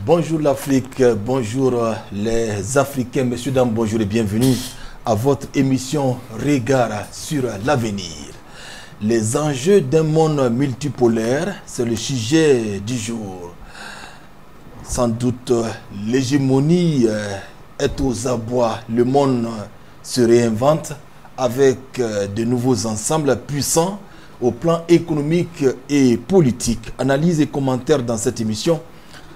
Bonjour l'Afrique, bonjour les Africains, messieurs, dames, bonjour et bienvenue à votre émission Regard sur l'avenir. Les enjeux d'un monde multipolaire, c'est le sujet du jour. Sans doute, l'hégémonie est aux abois. Le monde se réinvente avec de nouveaux ensembles puissants au plan économique et politique. Analyse et commentaires dans cette émission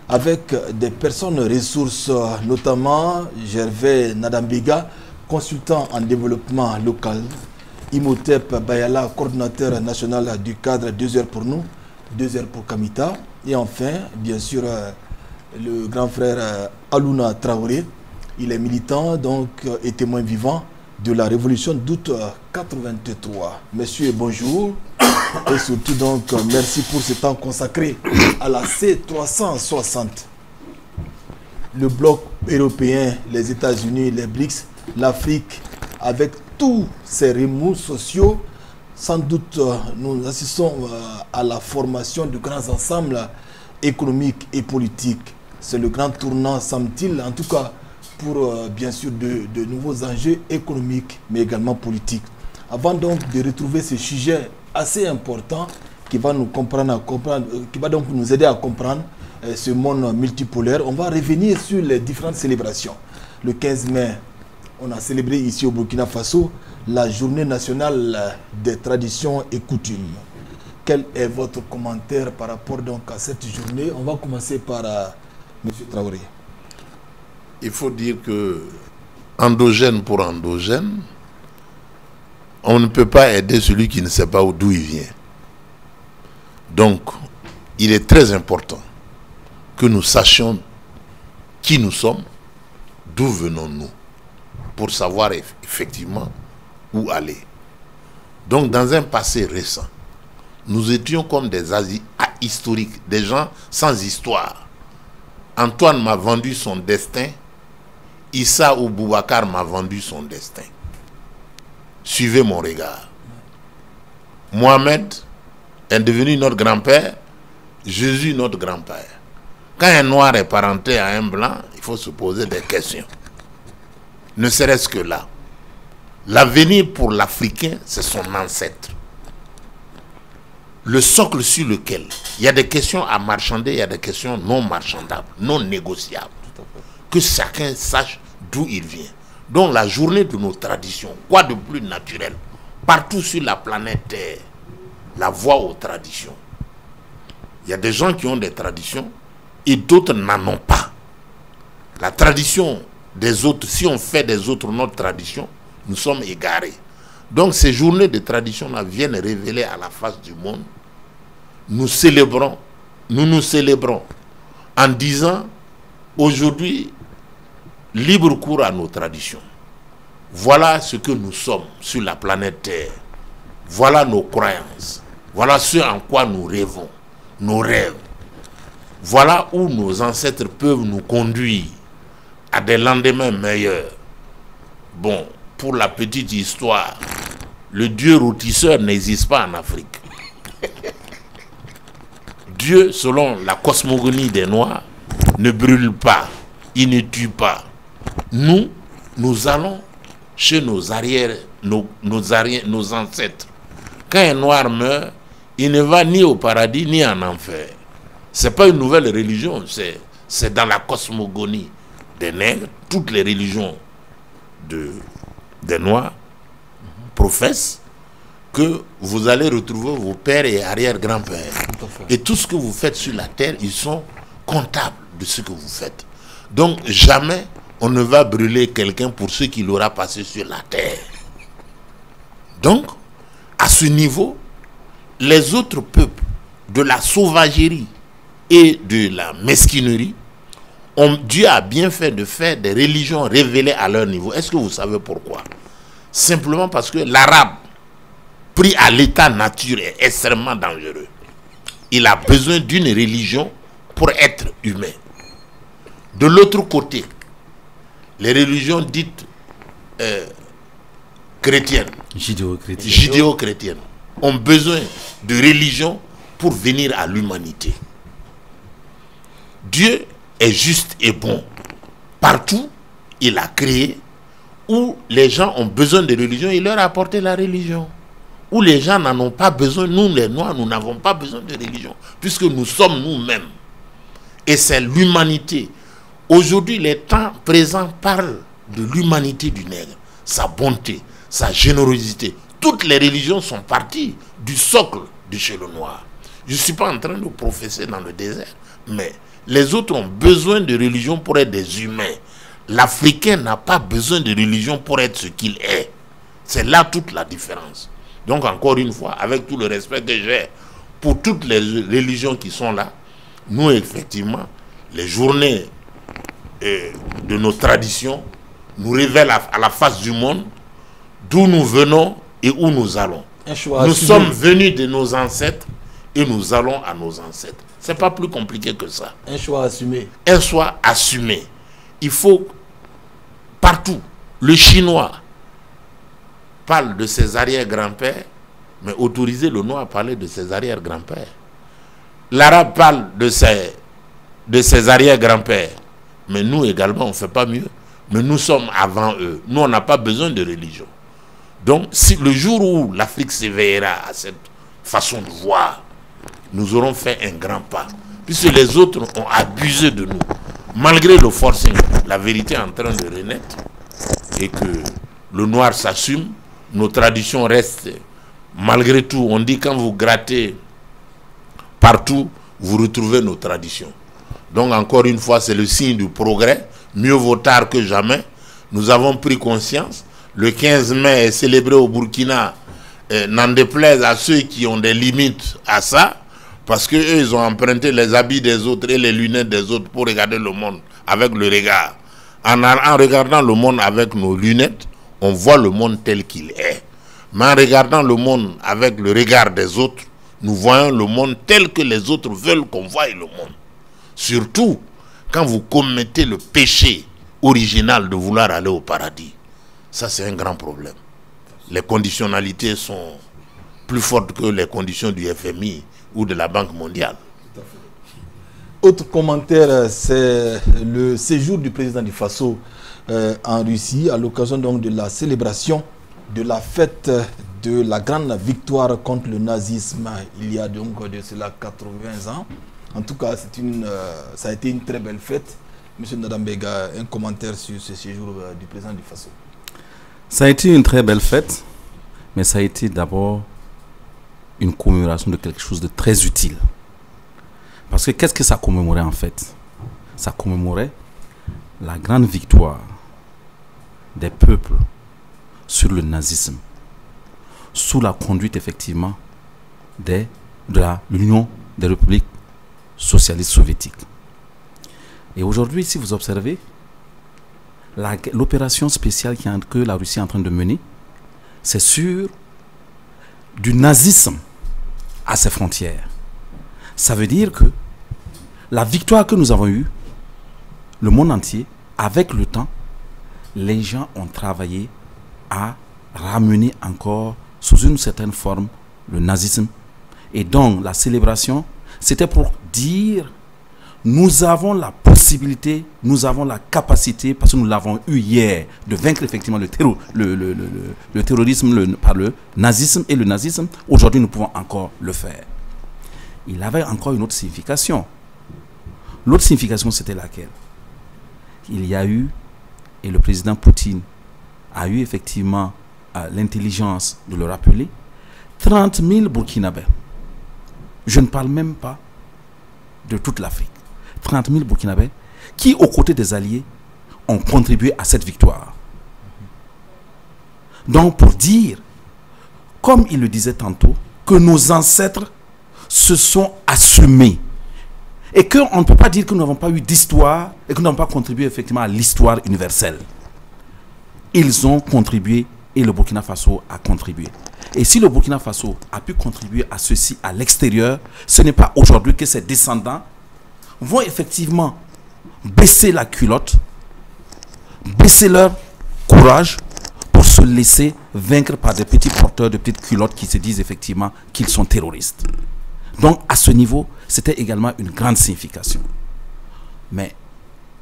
avec des personnes ressources, notamment Gervais Nadambiga, consultant en développement local, Imhotep Bayala, coordinateur national du cadre 2 heures pour nous, 2 heures pour Kamita, et enfin, bien sûr, le grand frère Alouna Traoré. Il est militant donc, et témoin vivant de la révolution d'août 83. Messieurs, bonjour. Et surtout donc, merci pour ce temps consacré à la C360. Le bloc européen, les États-Unis, les BRICS, l'Afrique, avec tous ces remous sociaux, sans doute nous assistons à la formation de grands ensembles économiques et politiques. C'est le grand tournant, semble-t-il, en tout cas pour bien sûr de nouveaux enjeux économiques, mais également politiques. Avant donc de retrouver ce sujet assez important qui va nous qui va donc nous aider à comprendre ce monde multipolaire, on va revenir sur les différentes célébrations. Le 15 mai, on a célébré ici au Burkina Faso la journée nationale des traditions et coutumes. Quel est votre commentaire par rapport donc à cette journée? On va commencer par M. Traoré. Il faut dire que, endogène pour endogène, on ne peut pas aider celui qui ne sait pas d'où il vient. Donc, il est très important que nous sachions qui nous sommes, d'où venons-nous, pour savoir effectivement où aller. Donc, dans un passé récent, nous étions comme des historiques, des gens sans histoire. Antoine m'a vendu son destin, Issa ou Boubacar m'a vendu son destin. Suivez mon regard. Mohamed est devenu notre grand-père, Jésus notre grand-père. Quand un noir est parenté à un blanc, il faut se poser des questions. Ne serait-ce que là. L'avenir pour l'Africain, c'est son ancêtre. Le socle sur lequel il y a des questions à marchander, il y a des questions non marchandables, non négociables. Que chacun sache d'où il vient. Donc la journée de nos traditions, quoi de plus naturel, partout sur la planète Terre, la voie aux traditions. Il y a des gens qui ont des traditions et d'autres n'en ont pas. La tradition des autres, si on fait des autres notre tradition, nous sommes égarés. Donc ces journées de tradition-là viennent révéler à la face du monde. Nous nous célébrons en disant aujourd'hui, libre cours à nos traditions. Voilà ce que nous sommes sur la planète Terre. Voilà nos croyances. Voilà ce en quoi nous rêvons, nos rêves. Voilà où nos ancêtres peuvent nous conduire à des lendemains meilleurs. Bon, pour la petite histoire, le Dieu rôtisseur n'existe pas en Afrique. Dieu, selon la cosmogonie des Noirs, ne brûle pas, il ne tue pas. Nous allons chez nos ancêtres. Quand un noir meurt, il ne va ni au paradis ni en enfer. Ce n'est pas une nouvelle religion, c'est dans la cosmogonie des nègres. Toutes les religions des noirs professent que vous allez retrouver vos pères et arrière-grands-pères. Et tout ce que vous faites sur la terre, ils sont comptables de ce que vous faites. Donc jamais on ne va brûler quelqu'un pour ce qu'il aura passé sur la terre. Donc, à ce niveau, les autres peuples de la sauvagerie et de la mesquinerie, Dieu a bien fait de faire des religions révélées à leur niveau. Est-ce que vous savez pourquoi? Simplement parce que l'arabe, pris à l'état nature, est extrêmement dangereux. Il a besoin d'une religion pour être humain. De l'autre côté, les religions dites chrétiennes, judéo-chrétiennes, ont besoin de religion pour venir à l'humanité. Dieu est juste et bon. Partout, il a créé où les gens ont besoin de religion, il leur a apporté la religion. Où les gens n'en ont pas besoin, nous les Noirs, nous n'avons pas besoin de religion, puisque nous sommes nous-mêmes. Et c'est l'humanité. Aujourd'hui, les temps présents parlent de l'humanité du nègre, sa bonté, sa générosité. Toutes les religions sont parties du socle de chez le noir. Je ne suis pas en train de professer dans le désert, mais les autres ont besoin de religion pour être des humains. L'Africain n'a pas besoin de religion pour être ce qu'il est. C'est là toute la différence. Donc encore une fois, avec tout le respect que j'ai pour toutes les religions qui sont là, nous effectivement, les journées de nos traditions nous révèlent à la face du monde d'où nous venons et où nous allons. Nous sommes venus de nos ancêtres et nous allons à nos ancêtres. C'est pas plus compliqué que ça. Un choix assumé. Un choix assumé. Il faut partout. Le Chinois parle de ses arrière-grands-pères, mais autoriser le noir à parler de ses arrière-grands-pères. L'arabe parle de ses arrière-grands-pères, mais nous également on ne fait pas mieux. Mais nous sommes avant eux. Nous on n'a pas besoin de religion. Donc si le jour où l'Afrique s'éveillera à cette façon de voir, nous aurons fait un grand pas. Puisque les autres ont abusé de nous. Malgré le forcing, la vérité est en train de renaître et que le noir s'assume. Nos traditions restent, malgré tout, on dit quand vous grattez partout, vous retrouvez nos traditions. Donc encore une fois, c'est le signe du progrès. Mieux vaut tard que jamais. Nous avons pris conscience. Le 15 mai est célébré au Burkina, n'en déplaise à ceux qui ont des limites à ça, parce qu'eux, ils ont emprunté les habits des autres et les lunettes des autres pour regarder le monde avec le regard. En regardant le monde avec nos lunettes, on voit le monde tel qu'il est. Mais en regardant le monde avec le regard des autres, nous voyons le monde tel que les autres veulent qu'on voie le monde. Surtout quand vous commettez le péché original de vouloir aller au paradis. Ça, c'est un grand problème. Les conditionnalités sont plus fortes que les conditions du FMI ou de la Banque mondiale. Autre commentaire, c'est le séjour du président du Faso en Russie à l'occasion donc de la célébration de la fête de la grande victoire contre le nazisme il y a donc de cela 80 ans. En tout cas, ça a été une très belle fête. Monsieur Ndadambega, un commentaire sur ce séjour du président du Faso. Ça a été une très belle fête, mais ça a été d'abord une commémoration de quelque chose de très utile. Parce que qu'est-ce que ça commémorait en fait? Ça commémorait la grande victoire des peuples sur le nazisme, sous la conduite effectivement de l'Union des républiques socialistes soviétiques. Et aujourd'hui, si vous observez, l'opération spéciale que la Russie est en train de mener, c'est sur du nazisme à ses frontières. Ça veut dire que la victoire que nous avons eue, le monde entier, avec le temps, les gens ont travaillé à ramener encore sous une certaine forme le nazisme. Et donc la célébration, c'était pour dire nous avons la possibilité, nous avons la capacité, parce que nous l'avons eu hier, de vaincre effectivement le terrorisme par le nazisme. Et le nazisme, aujourd'hui, nous pouvons encore le faire. Il avait encore une autre signification. L'autre signification, c'était laquelle? Il y a eu, et le président Poutine a eu effectivement l'intelligence de le rappeler, 30 000 Burkinabés. Je ne parle même pas de toute l'Afrique. 30 000 Burkinabés qui, aux côtés des Alliés, ont contribué à cette victoire. Donc, pour dire, comme il le disait tantôt, que nos ancêtres se sont assumés et qu'on ne peut pas dire que nous n'avons pas eu d'histoire et que nous n'avons pas contribué effectivement à l'histoire universelle. Ils ont contribué et le Burkina Faso a contribué. Et si le Burkina Faso a pu contribuer à ceci à l'extérieur, ce n'est pas aujourd'hui que ses descendants vont effectivement baisser la culotte, baisser leur courage pour se laisser vaincre par des petits porteurs de petites culottes qui se disent effectivement qu'ils sont terroristes. Donc à ce niveau, c'était également une grande signification. Mais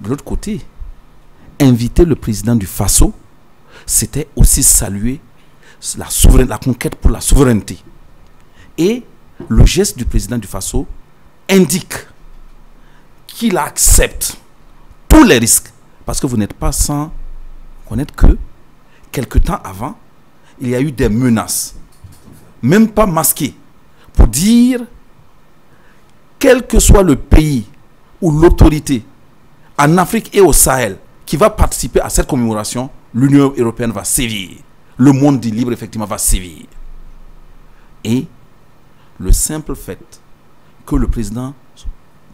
de l'autre côté, inviter le président du Faso, c'était aussi saluer la conquête pour la souveraineté. Et le geste du président du Faso indique qu'il accepte tous les risques. Parce que vous n'êtes pas sans connaître que, quelque temps avant, il y a eu des menaces, même pas masquées, pour dire, quel que soit le pays ou l'autorité en Afrique et au Sahel qui va participer à cette commémoration, l'Union européenne va sévir. Le monde dit libre, effectivement, va sévir. Et le simple fait que le président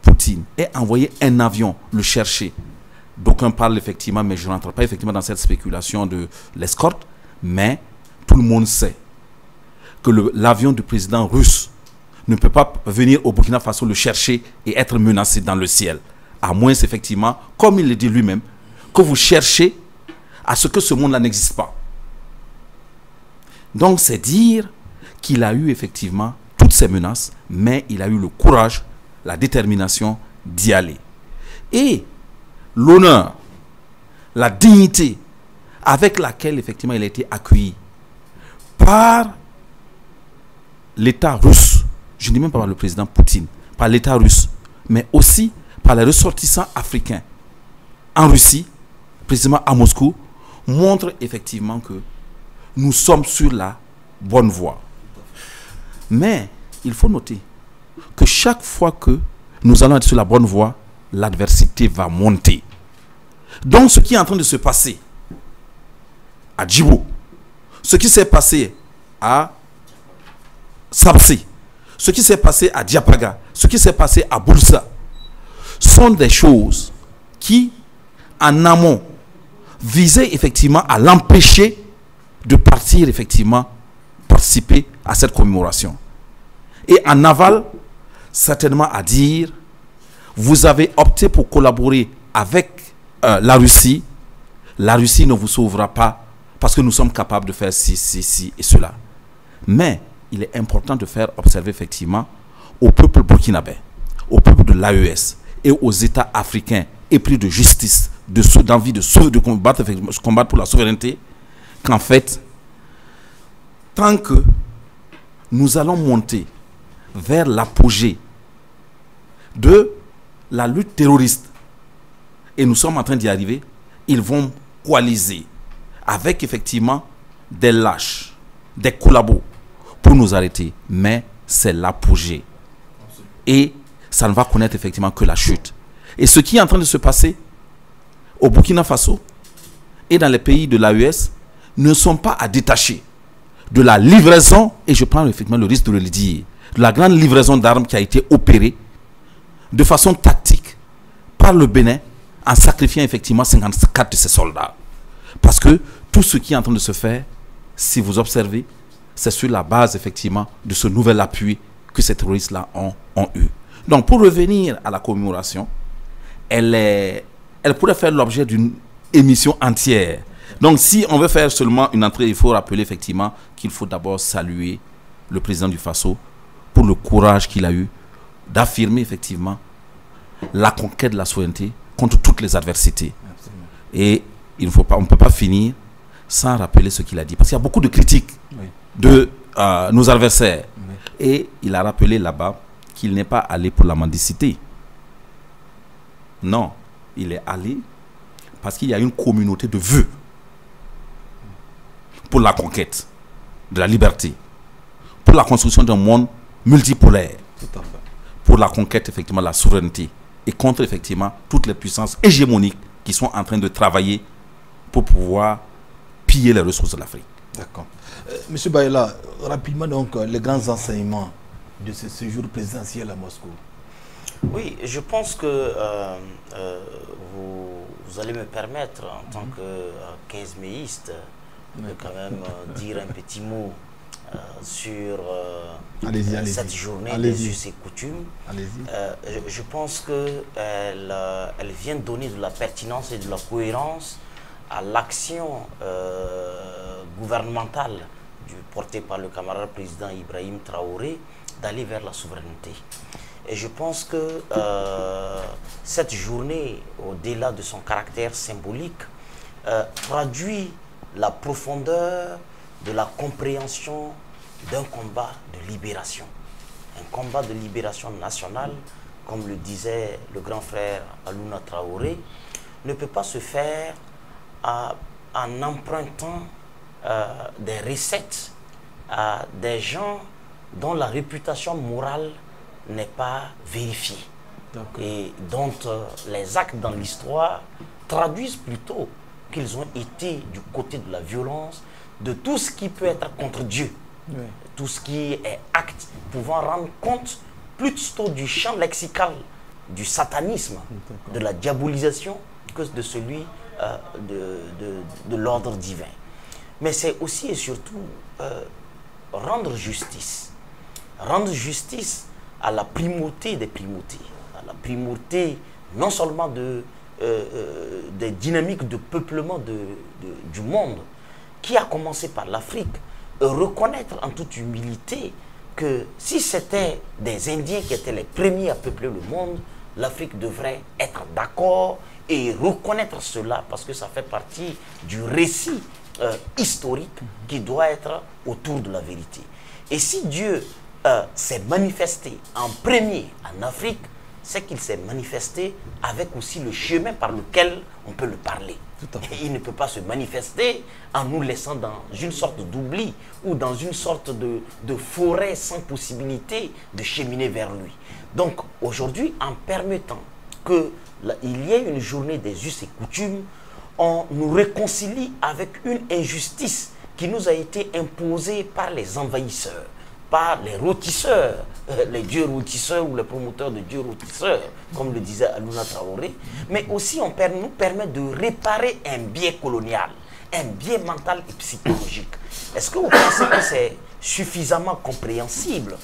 Poutine ait envoyé un avion le chercher, d'aucuns parlent effectivement, mais je ne rentre pas effectivement dans cette spéculation de l'escorte, mais tout le monde sait que l'avion du président russe ne peut pas venir au Burkina Faso le chercher et être menacé dans le ciel. À moins, effectivement, comme il le dit lui-même, que vous cherchez à ce que ce monde-là n'existe pas. Donc, c'est dire qu'il a eu effectivement toutes ces menaces, mais il a eu le courage, la détermination d'y aller. Et l'honneur, la dignité avec laquelle effectivement il a été accueilli par l'État russe, je ne dis même pas par le président Poutine, par l'État russe, mais aussi par les ressortissants africains en Russie, précisément à Moscou, montre effectivement que nous sommes sur la bonne voie. Mais il faut noter que chaque fois que nous allons être sur la bonne voie, l'adversité va monter. Donc ce qui est en train de se passer à Djibo, ce qui s'est passé à Sabsé, ce qui s'est passé à Diapaga, ce qui s'est passé à Boulsa, sont des choses qui, en amont, visaient effectivement à l'empêcher de partir effectivement participer à cette commémoration. Et en aval, certainement à dire, vous avez opté pour collaborer avec la Russie ne vous sauvera pas parce que nous sommes capables de faire ci et cela. Mais il est important de faire observer effectivement au peuple burkinabé, au peuple de l'AES et aux États africains épris de justice, d'envie de combattre pour la souveraineté, qu'en fait, tant que nous allons monter vers l'apogée de la lutte terroriste, et nous sommes en train d'y arriver, ils vont coaliser avec effectivement des lâches, des collabos pour nous arrêter. Mais c'est l'apogée. Et ça ne va connaître effectivement que la chute. Et ce qui est en train de se passer au Burkina Faso et dans les pays de l'AES ne sont pas à détacher de la livraison, et je prends effectivement le risque de le dire, de la grande livraison d'armes qui a été opérée de façon tactique par le Bénin en sacrifiant effectivement 54 de ses soldats. Parce que tout ce qui est en train de se faire, si vous observez, c'est sur la base effectivement de ce nouvel appui que ces terroristes-là ont eu. Donc pour revenir à la commémoration, elle pourrait faire l'objet d'une émission entière. Donc si on veut faire seulement une entrée, il faut rappeler effectivement qu'il faut d'abord saluer le président du Faso pour le courage qu'il a eu d'affirmer effectivement la conquête de la souveraineté contre toutes les adversités. Absolument. Et on ne peut pas finir sans rappeler ce qu'il a dit. Parce qu'il y a beaucoup de critiques de nos adversaires. Et il a rappelé là-bas qu'il n'est pas allé pour la mendicité. Non, il est allé parce qu'il y a une communauté de vœux pour la conquête de la liberté, pour la construction d'un monde multipolaire, tout à fait, pour la conquête effectivement de la souveraineté et contre effectivement toutes les puissances hégémoniques qui sont en train de travailler pour pouvoir piller les ressources de l'Afrique. D'accord. Monsieur Bayela, rapidement donc les grands enseignements de ce séjour présidentiel à Moscou. Oui, je pense que vous allez me permettre en tant que 15méiste de quand même dire un petit mot sur cette journée des us et coutumes. Je pense qu'elle vient donner de la pertinence et de la cohérence à l'action gouvernementale portée par le camarade président Ibrahim Traoré d'aller vers la souveraineté. Et je pense que cette journée, au-delà de son caractère symbolique, traduit la profondeur de la compréhension d'un combat de libération. Un combat de libération nationale, comme le disait le grand frère Alouna Traoré, ne peut pas se faire en empruntant des recettes à des gens dont la réputation morale n'est pas vérifiée et dont les actes dans l'histoire traduisent plutôt qu'ils ont été du côté de la violence, de tout ce qui peut être contre Dieu, tout ce qui est acte pouvant rendre compte plutôt du champ lexical du satanisme, de la diabolisation, que de celui de l'ordre divin. Mais c'est aussi et surtout rendre justice à la primauté des primautés, à la primauté non seulement des dynamiques de peuplement du monde, qui a commencé par l'Afrique, reconnaître en toute humilité que si c'était des Indiens qui étaient les premiers à peupler le monde, l'Afrique devrait être d'accord et reconnaître cela parce que ça fait partie du récit historique qui doit être autour de la vérité. Et si Dieu s'est manifesté en premier en Afrique, c'est qu'il s'est manifesté avec aussi le chemin par lequel on peut le parler. Et il ne peut pas se manifester en nous laissant dans une sorte d'oubli ou dans une sorte de forêt sans possibilité de cheminer vers lui. Donc aujourd'hui, en permettant qu'il y ait une journée des us et coutumes, on nous réconcilie avec une injustice qui nous a été imposée par les envahisseurs, par les rôtisseurs, les dieux rôtisseurs ou les promoteurs de dieux rôtisseurs, comme le disait Alouna Traoré, mais aussi nous permet de réparer un biais colonial, un biais mental et psychologique. Est-ce que vous pensez que c'est suffisamment compréhensible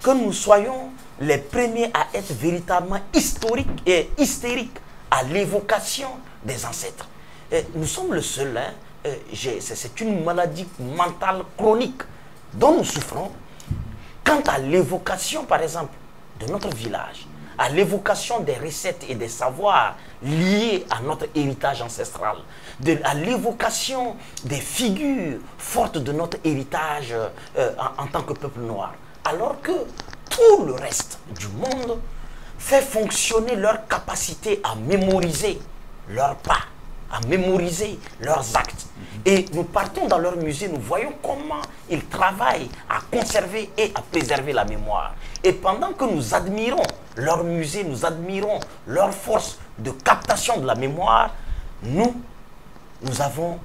que nous soyons les premiers à être véritablement historiques et hystériques à l'évocation des ancêtres? Nous sommes le seul, c'est une maladie mentale chronique dont nous souffrons. Quant à l'évocation, par exemple, de notre village, à l'évocation des recettes et des savoirs liés à notre héritage ancestral, à l'évocation des figures fortes de notre héritage en tant que peuple noir, alors que tout le reste du monde fait fonctionner leur capacité à mémoriser leurs pas, à mémoriser leurs actes. Et nous partons dans leur musée, nous voyons comment ils travaillent à conserver et à préserver la mémoire. Et pendant que nous admirons leur musée, nous admirons leur force de captation de la mémoire, nous avons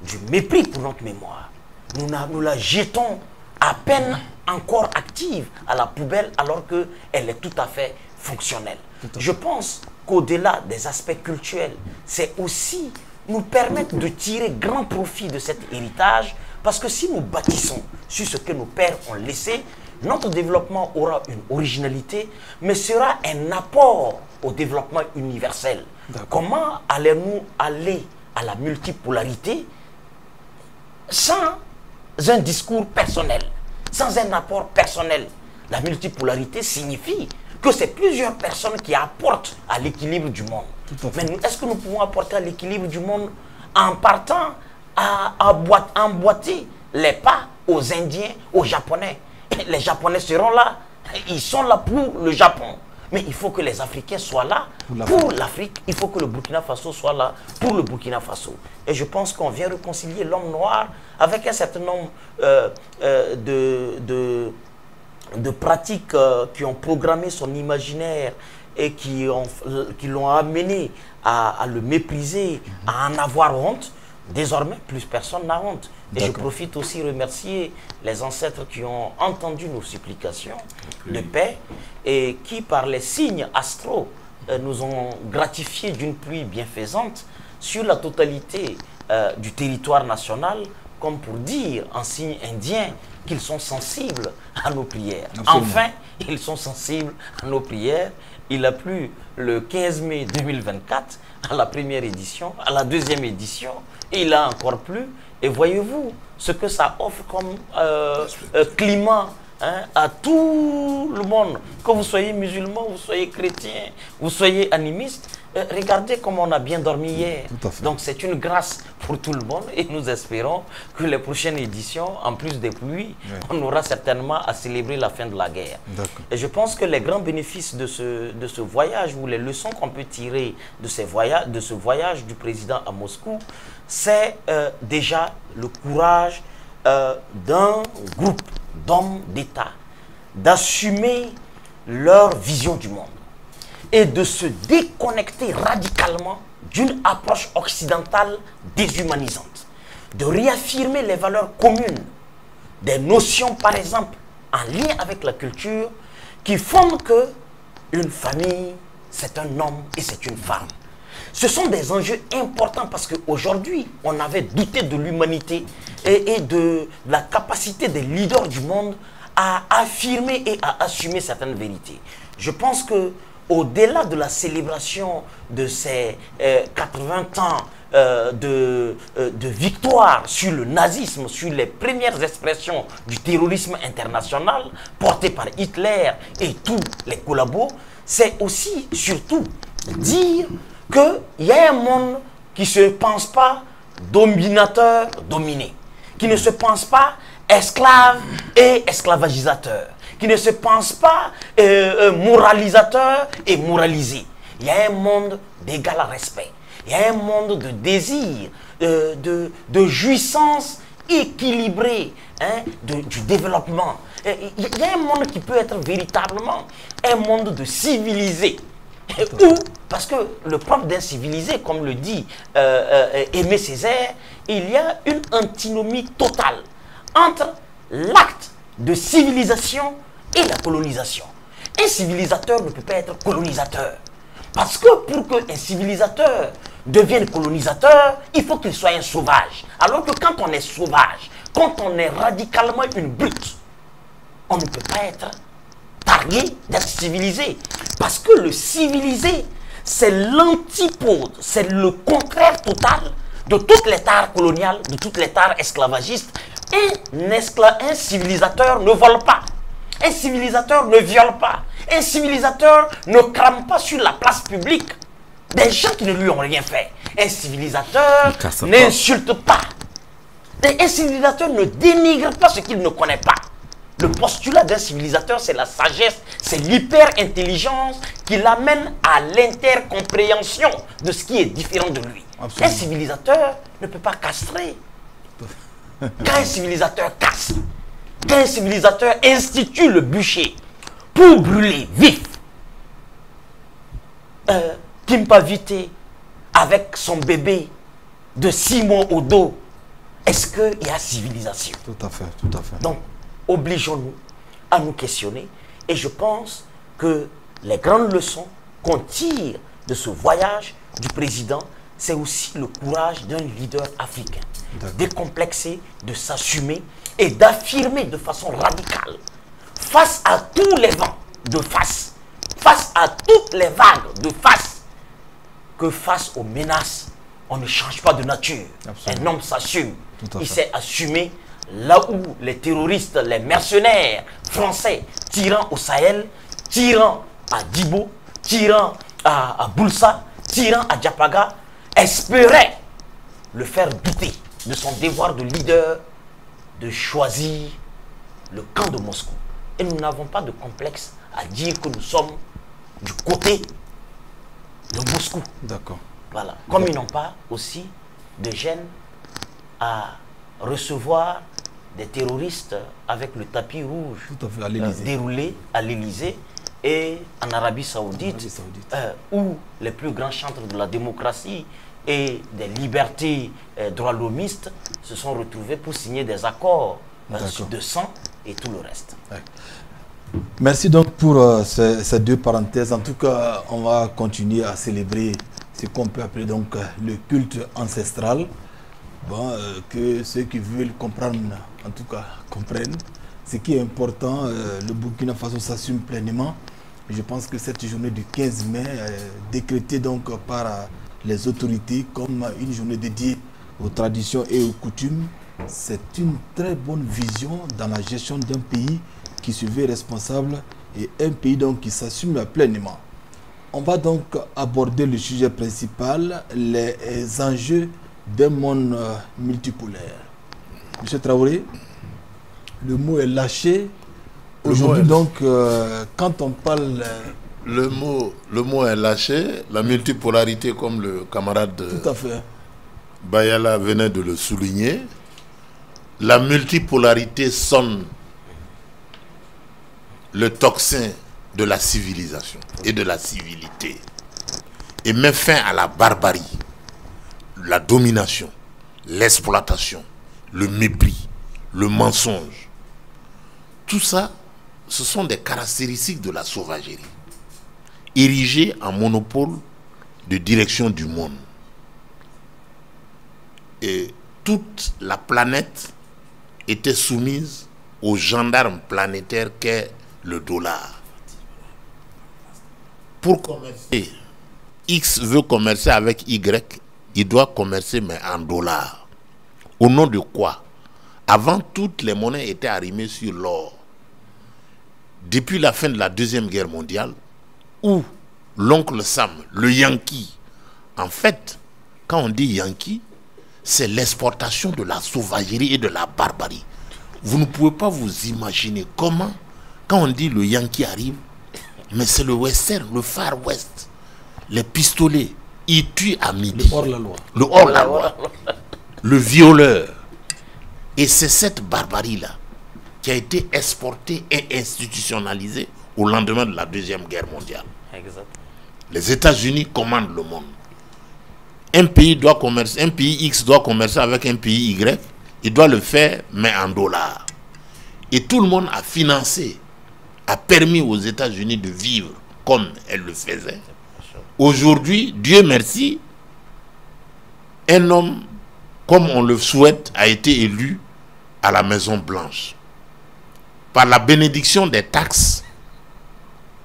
du mépris pour notre mémoire. Nous la jetons à peine encore active à la poubelle alors qu'elle est tout à fait fonctionnelle. Je pense qu'au-delà des aspects culturels, c'est aussi nous permettre de tirer grand profit de cet héritage, parce que si nous bâtissons sur ce que nos pères ont laissé, notre développement aura une originalité, mais sera un apport au développement universel. Comment allons-nous aller à la multipolarité sans un discours personnel, sans un apport personnel? La multipolarité signifie que c'est plusieurs personnes qui apportent à l'équilibre du monde. Mais est-ce que nous pouvons apporter à l'équilibre du monde en partant à emboîter les pas aux Indiens, aux Japonais? Les Japonais seront là, ils sont là pour le Japon. Mais il faut que les Africains soient là pour l'Afrique. Il faut que le Burkina Faso soit là pour le Burkina Faso. Et je pense qu'on vient réconcilier l'homme noir avec un certain nombre de pratiques qui ont programmé son imaginaire et qui l'ont amené à le mépriser, à en avoir honte. Désormais, plus personne n'a honte. Et je profite aussi de remercier les ancêtres qui ont entendu nos supplications de paix et qui, par les signes astraux, nous ont gratifiés d'une pluie bienfaisante sur la totalité du territoire national, comme pour dire en signe indien qu'ils sont sensibles à nos prières. Absolument. Enfin, ils sont sensibles à nos prières. Il a plu le 15 mai 2024 à la première édition, à la deuxième édition, et il a encore plu. Et voyez-vous ce que ça offre comme climat hein, à tout le monde, que vous soyez musulman, vous soyez chrétien, vous soyez animiste. Regardez comment on a bien dormi hier. Donc c'est une grâce pour tout le monde et nous espérons que les prochaines éditions, en plus des pluies, on aura certainement à célébrer la fin de la guerre. Et je pense que les grands bénéfices de ce voyage, ou les leçons qu'on peut tirer de ce voyage du président à Moscou, c'est déjà le courage d'un groupe d'hommes d'État d'assumer leur vision du monde et de se déconnecter radicalement d'une approche occidentale déshumanisante, de réaffirmer les valeurs communes, des notions par exemple en lien avec la culture qui font que une famille c'est un homme et c'est une femme. Ce sont des enjeux importants parce qu'aujourd'hui on avait douté de l'humanité et de la capacité des leaders du monde à affirmer et à assumer certaines vérités. Je pense que au-delà de la célébration de ces 80 ans de victoire sur le nazisme, sur les premières expressions du terrorisme international porté par Hitler et tous les collabos, c'est aussi, surtout, dire qu'il y a un monde qui ne se pense pas dominateur, dominé, qui ne se pense pas esclave et esclavagisateur, qui ne se pense pas moralisateur et moralisé. Il y a un monde d'égal respect. Il y a un monde de désir, de jouissance équilibrée, hein, du développement. Il y a un monde qui peut être véritablement un monde de civilisé. Où, parce que le propre d'un civilisé, comme le dit Aimé Césaire, il y a une antinomie totale entre l'acte de civilisation et la colonisation. Un civilisateur ne peut pas être colonisateur. Parce que pour qu'un civilisateur devienne colonisateur, il faut qu'il soit un sauvage. Alors que quand on est sauvage, quand on est radicalement une brute, on ne peut pas être targué d'être civilisé. Parce que le civilisé, c'est l'antipode, c'est le contraire total de toutes les tares coloniales, de toutes les tares esclavagistes. Un civilisateur ne vole pas. Un civilisateur ne viole pas. Un civilisateur ne crame pas sur la place publique des gens qui ne lui ont rien fait. Un civilisateur n'insulte pas. Un civilisateur ne dénigre pas ce qu'il ne connaît pas. Le postulat d'un civilisateur, c'est la sagesse, c'est l'hyper-intelligence qui l'amène à l'intercompréhension de ce qui est différent de lui. Absolument. Un civilisateur ne peut pas castrer. Quand un civilisateur casse, quand un civilisateur institue le bûcher pour brûler vif, Kimpa Vité avec son bébé de 6 mois au dos, est-ce qu'il y a civilisation? Tout à fait, tout à fait. Donc, obligeons-nous à nous questionner et je pense que les grandes leçons qu'on tire de ce voyage du président, c'est aussi le courage d'un leader africain, décomplexé, de s'assumer et d'affirmer de façon radicale, face à tous les vents de face, face à toutes les vagues de face, que face aux menaces, on ne change pas de nature. Absolument. Un homme s'assume, il s'est assumé là où les terroristes, les mercenaires français tirant au Sahel, tirant à Djibo, tirant à Boulsa, tirant à Diapaga, espéraient le faire douter de son devoir de leader de choisir le camp de Moscou. Et nous n'avons pas de complexe à dire que nous sommes du côté de Moscou. D'accord. Voilà. Comme ils n'ont pas aussi de gêne à recevoir des terroristes avec le tapis rouge déroulé à l'Élysée et en Arabie Saoudite, où les plus grands chantres de la démocratie et des libertés droits l'homistes se sont retrouvés pour signer des accords de sang et tout le reste. Ouais. Merci donc pour ces deux parenthèses. En tout cas, on va continuer à célébrer ce qu'on peut appeler donc le culte ancestral. Bon, que ceux qui veulent comprendre, en tout cas, comprennent. Ce qui est important, le Burkina Faso s'assume pleinement. Je pense que cette journée du 15 mai est décrétée donc par les autorités comme une journée dédiée aux traditions et aux coutumes c'est une très bonne vision dans la gestion d'un pays qui se veut responsable et un pays donc qui s'assume pleinement. On va donc aborder le sujet principal, les enjeux d'un monde multipolaire. Monsieur Traoré, le mot est lâché. Aujourd'hui donc, quand on parle... Le mot est lâché, la multipolarité comme le camarade tout à fait. Bayala venait de le souligner. La multipolarité sonne le tocsin de la civilisation et de la civilité et met fin à la barbarie, la domination, l'exploitation, le mépris, le mensonge. Tout ça, ce sont des caractéristiques de la sauvagerie, érigée en monopole de direction du monde. Et toute la planète était soumise au gendarme planétaire qu'est le dollar. Pour commercer, X veut commercer avec Y, il doit commercer mais en dollars. Au nom de quoi? Avant, toutes les monnaies étaient arrimées sur l'or. Depuis la fin de la Deuxième Guerre mondiale, où l'oncle Sam, le Yankee, en fait, quand on dit Yankee, c'est l'exportation de la sauvagerie et de la barbarie. Vous ne pouvez pas vous imaginer comment, quand on dit le Yankee arrive, mais c'est le western, le Far West, les pistolets, ils tuent à midi. Le hors-la-loi. Le hors-la-loi. Le violeur. Et c'est cette barbarie-là qui a été exportée et institutionnalisée au lendemain de la Deuxième Guerre mondiale. Exactement. Les États-Unis commandent le monde. Un pays doit commercer, un pays X doit commercer avec un pays Y, il doit le faire, mais en dollars. Et tout le monde a financé, a permis aux États-Unis de vivre comme elles le faisaient. Aujourd'hui, Dieu merci, un homme, comme on le souhaite, a été élu à la Maison Blanche. Par la bénédiction des taxes,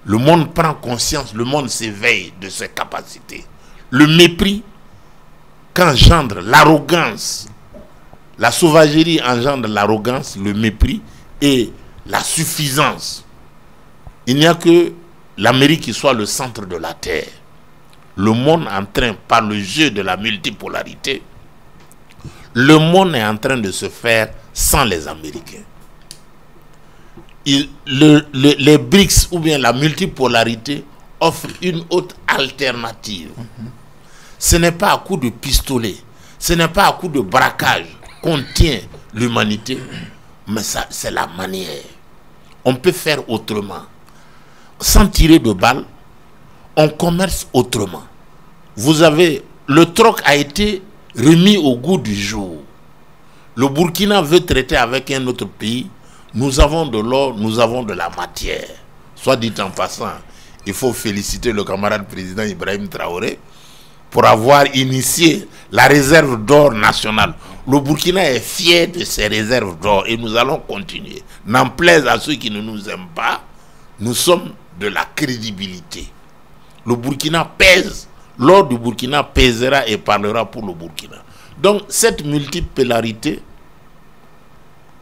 le monde prend conscience, le monde s'éveille de ses capacités. Le mépris qu'engendre l'arrogance, la sauvagerie engendre l'arrogance, le mépris et la suffisance. Il n'y a que l'Amérique qui soit le centre de la Terre. Le monde est en train, par le jeu de la multipolarité, le monde est en train de se faire sans les Américains. Les BRICS ou bien la multipolarité offrent une autre alternative. Ce n'est pas à coup de pistolet, ce n'est pas à coup de braquage qu'on tient l'humanité, mais c'est la manière. On peut faire autrement. Sans tirer de balles, on commerce autrement. Vous avez, le troc a été remis au goût du jour. Le Burkina veut traiter avec un autre pays. Nous avons de l'or, nous avons de la matière. Soit dit en passant, il faut féliciter le camarade président Ibrahim Traoré pour avoir initié la réserve d'or nationale. Le Burkina est fier de ses réserves d'or et nous allons continuer. N'en plaise à ceux qui ne nous aiment pas, nous sommes de la crédibilité. Le Burkina pèse, l'or du Burkina pèsera et parlera pour le Burkina. Donc cette multipolarité,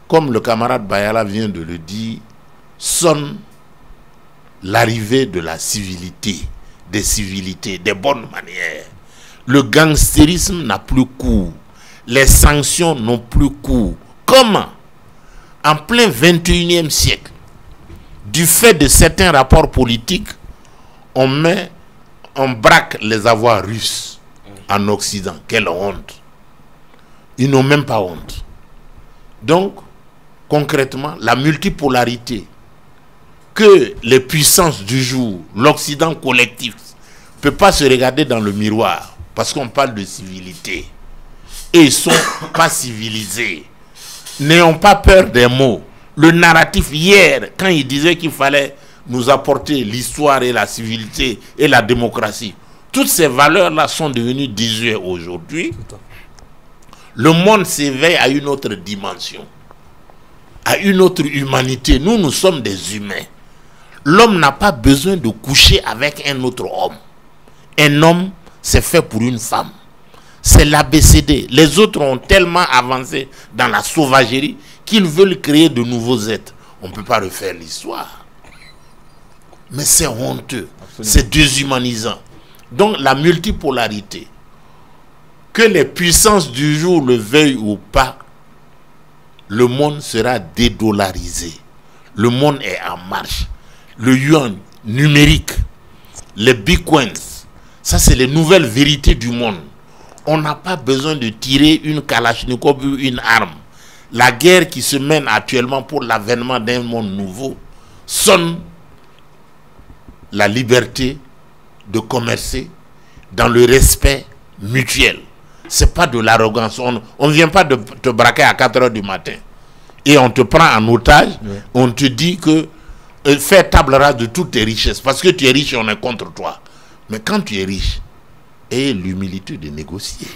comme le camarade Bayala vient de le dire, sonne l'arrivée de la civilité, des civilités, des bonnes manières. Le gangstérisme n'a plus cours. Les sanctions n'ont plus cours. Comment? En plein 21e siècle, du fait de certains rapports politiques, on braque les avoirs russes en Occident. Quelle honte! Ils n'ont même pas honte. Donc, concrètement, la multipolarité que les puissances du jour, l'Occident collectif, ne peut pas se regarder dans le miroir parce qu'on parle de civilité. Et ils ne sont pas civilisés. N'ayons pas peur des mots. Le narratif hier, quand il disait qu'il fallait nous apporter l'histoire et la civilité et la démocratie, toutes ces valeurs-là sont devenues désuètes aujourd'hui. Le monde s'éveille à une autre dimension, à une autre humanité. Nous, nous sommes des humains. L'homme n'a pas besoin de coucher avec un autre homme. Un homme, c'est fait pour une femme. C'est l'ABCD. Les autres ont tellement avancé dans la sauvagerie qu'ils veulent créer de nouveaux êtres. On ne peut pas refaire l'histoire. Mais c'est honteux. C'est déshumanisant. Donc la multipolarité, que les puissances du jour le veuillent ou pas, le monde sera dédollarisé. Le monde est en marche. Le yuan numérique, les bitcoins, ça c'est les nouvelles vérités du monde. On n'a pas besoin de tirer une kalachnikov ou une arme. La guerre qui se mène actuellement pour l'avènement d'un monde nouveau sonne la liberté de commercer dans le respect mutuel. C'est pas de l'arrogance. On ne vient pas de te braquer à 4 heures du matin et on te prend en otage. On te dit que fais table rase de toutes tes richesses. Parce que tu es riche et on est contre toi. Mais quand tu es riche, aie l'humilité de négocier.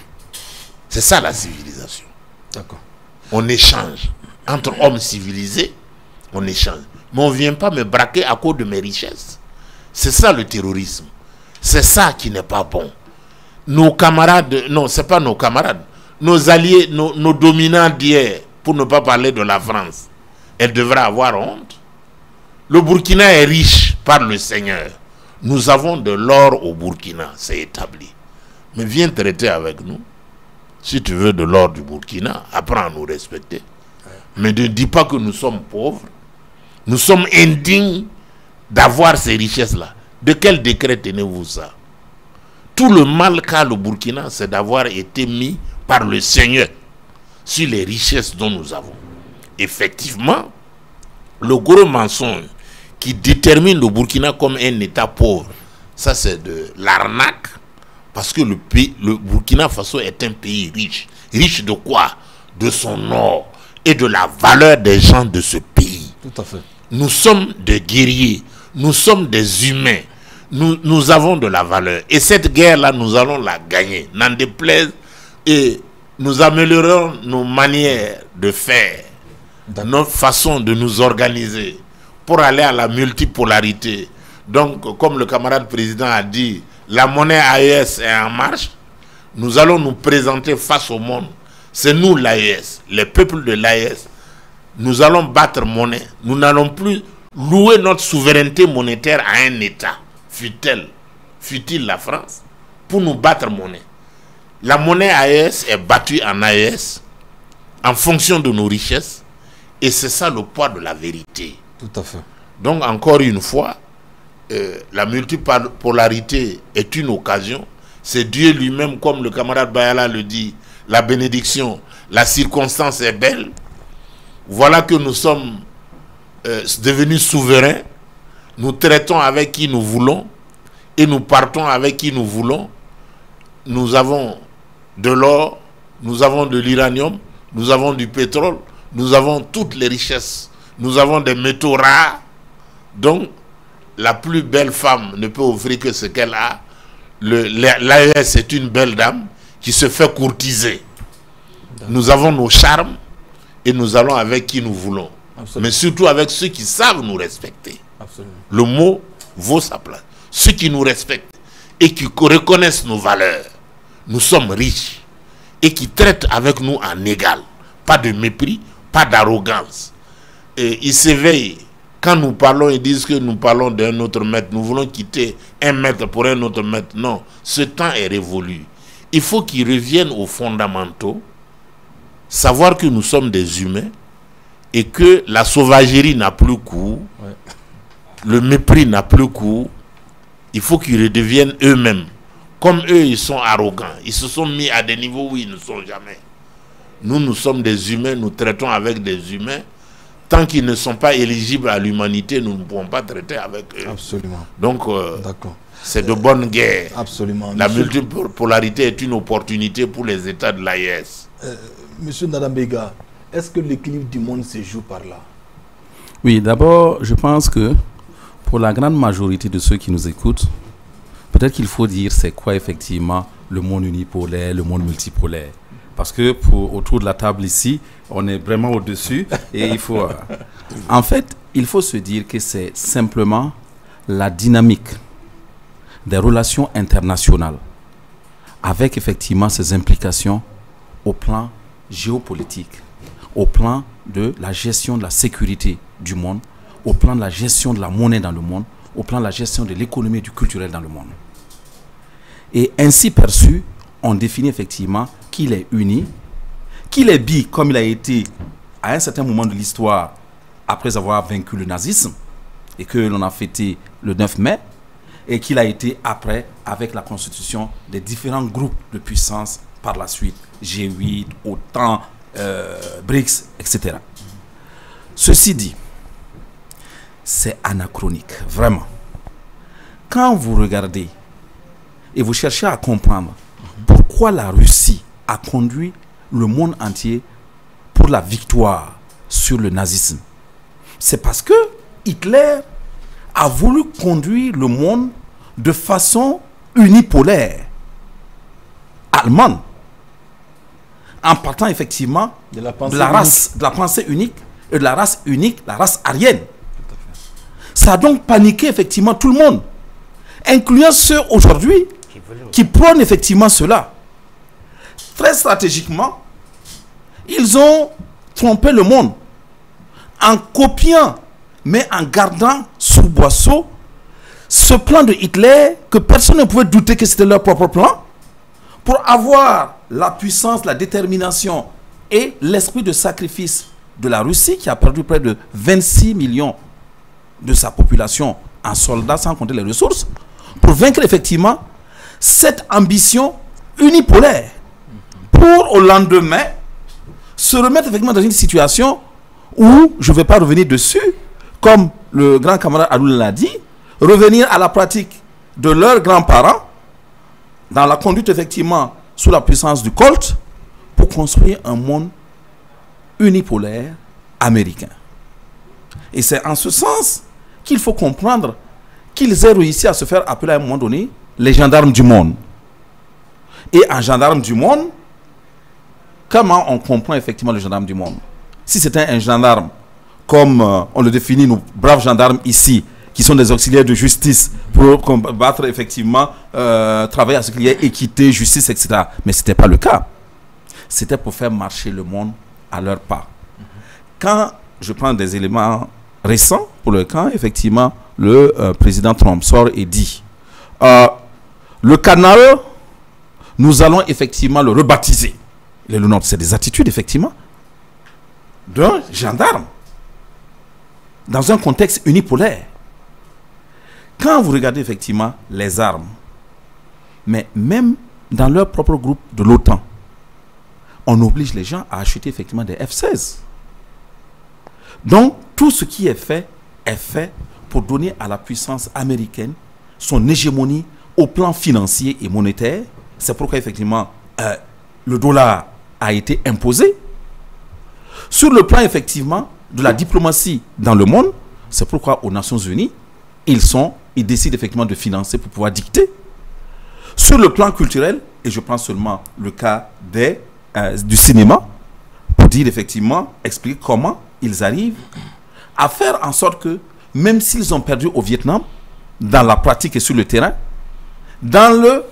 C'est ça la civilisation. D'accord. On échange. Entre hommes civilisés, on échange. Mais on ne vient pas me braquer à cause de mes richesses. C'est ça le terrorisme. C'est ça qui n'est pas bon. Nos camarades, non, ce n'est pas nos camarades, nos alliés, nos dominants d'hier, pour ne pas parler de la France, elle devrait avoir honte. Le Burkina est riche par le Seigneur. Nous avons de l'or au Burkina, c'est établi. Mais viens traiter avec nous. Si tu veux de l'or du Burkina, apprends à nous respecter. Mais ne dis pas que nous sommes pauvres. Nous sommes indignes d'avoir ces richesses-là. De quel décret tenez-vous ça? Tout le mal qu'a le Burkina, c'est d'avoir été mis par le Seigneur sur les richesses dont nous avons. Effectivement, le gros mensonge qui détermine le Burkina comme un État pauvre, ça c'est de l'arnaque, parce que le Burkina Faso est un pays riche. Riche de quoi? De son or et de la valeur des gens de ce pays. Tout à fait. Nous sommes des guerriers, nous sommes des humains. Nous avons de la valeur. Et cette guerre-là, nous allons la gagner. N'en déplaise. Et nous améliorons nos manières de faire, notre façon de nous organiser pour aller à la multipolarité. Donc, comme le camarade président a dit, la monnaie AES est en marche. Nous allons nous présenter face au monde. C'est nous l'AES, les peuples de l'AES. Nous allons battre monnaie. Nous n'allons plus louer notre souveraineté monétaire à un État. Fut-il la France, pour nous battre monnaie. La monnaie AES est battue en AES en fonction de nos richesses et c'est ça le poids de la vérité. Tout à fait. Donc encore une fois, la multipolarité est une occasion. C'est Dieu lui-même, comme le camarade Bayala le dit, la bénédiction, la circonstance est belle. Voilà que nous sommes devenus souverains. Nous traitons avec qui nous voulons et nous partons avec qui nous voulons. Nous avons de l'or, nous avons de l'uranium, nous avons du pétrole, nous avons toutes les richesses. Nous avons des métaux rares. Donc, la plus belle femme ne peut offrir que ce qu'elle a. L'AES est une belle dame qui se fait courtiser. Nous avons nos charmes et nous allons avec qui nous voulons. Absolument. Mais surtout avec ceux qui savent nous respecter. Absolument. Le mot vaut sa place. Ceux qui nous respectent et qui reconnaissent nos valeurs, nous sommes riches et qui traitent avec nous en égal. Pas de mépris, pas d'arrogance. Et ils s'éveillent. Quand nous parlons, ils disent que nous parlons d'un autre maître. Nous voulons quitter un maître pour un autre maître. Non, ce temps est révolu. Il faut qu'ils reviennent aux fondamentaux, savoir que nous sommes des humains et que la sauvagerie n'a plus cours, le mépris n'a plus cours. Il faut qu'ils redeviennent eux-mêmes. Comme eux, ils sont arrogants. Ils se sont mis à des niveaux où ils ne sont jamais. Nous, nous sommes des humains, nous traitons avec des humains. Tant qu'ils ne sont pas éligibles à l'humanité, nous ne pouvons pas traiter avec eux. Absolument. Donc, c'est de bonne guerre. Absolument. La multipolarité est une opportunité pour les États de l'AES. Monsieur Nadambega, est-ce que l'équilibre du monde se joue par là? Oui, d'abord, je pense que pour la grande majorité de ceux qui nous écoutent, peut-être qu'il faut dire c'est quoi effectivement le monde unipolaire, le monde multipolaire. Parce que autour de la table ici, on est vraiment au-dessus et il faut... En fait, il faut se dire que c'est simplement la dynamique des relations internationales avec effectivement ses implications au plan géopolitique, au plan de la gestion de la sécurité du monde, au plan de la gestion de la monnaie dans le monde, au plan de la gestion de l'économie et du culturel dans le monde. Et ainsi perçu, on définit effectivement qu'il est uni, qu'il est bi comme il a été à un certain moment de l'histoire après avoir vaincu le nazisme et que l'on a fêté le 9 mai, et qu'il a été après avec la constitution des différents groupes de puissance par la suite, G8, OTAN, BRICS, etc. Ceci dit, c'est anachronique, vraiment. Quand vous regardez et vous cherchez à comprendre pourquoi la Russie a conduit le monde entier pour la victoire sur le nazisme, c'est parce que Hitler a voulu conduire le monde de façon unipolaire, allemande, en partant effectivement de la pensée unique et de la race unique, la race aryenne. Ça a donc paniqué effectivement tout le monde, incluant ceux aujourd'hui qui prônent effectivement cela. Très stratégiquement, ils ont trompé le monde en copiant, mais en gardant sous boisseau ce plan de Hitler que personne ne pouvait douter que c'était leur propre plan, pour avoir la puissance, la détermination et l'esprit de sacrifice de la Russie, qui a perdu près de 26 millions de sa population en soldats, sans compter les ressources, pour vaincre effectivement cette ambition unipolaire, pour au lendemain se remettre effectivement dans une situation où, je ne vais pas revenir dessus, comme le grand camarade Adoul l'a dit, revenir à la pratique de leurs grands-parents, dans la conduite effectivement sous la puissance du Colt, pour construire un monde unipolaire américain. Et c'est en ce sens qu'il faut comprendre qu'ils aient réussi à se faire appeler à un moment donné les gendarmes du monde. Et en gendarme du monde, comment on comprend effectivement le gendarme du monde? Si c'était un gendarme, comme on le définit, nos braves gendarmes ici, qui sont des auxiliaires de justice pour combattre effectivement, travailler à ce qu'il y ait équité, justice, etc. Mais ce n'était pas le cas. C'était pour faire marcher le monde à leur pas. Quand je prends des éléments récents pour le camp, effectivement, le président Trump sort et dit le canal, nous allons effectivement le rebaptiser. Le nom, c'est des attitudes, effectivement, d'un gendarme dans un contexte unipolaire. Quand vous regardez effectivement les armes, mais même dans leur propre groupe de l'OTAN, on oblige les gens à acheter effectivement des F-16. Donc, tout ce qui est fait pour donner à la puissance américaine son hégémonie au plan financier et monétaire. C'est pourquoi effectivement le dollar a été imposé. Sur le plan effectivement de la diplomatie dans le monde, c'est pourquoi aux Nations Unies, ils décident effectivement de financer pour pouvoir dicter. Sur le plan culturel, et je prends seulement le cas du cinéma, pour dire effectivement, expliquer comment ils arrivent à faire en sorte que, même s'ils ont perdu au Vietnam, dans la pratique et sur le terrain, dans le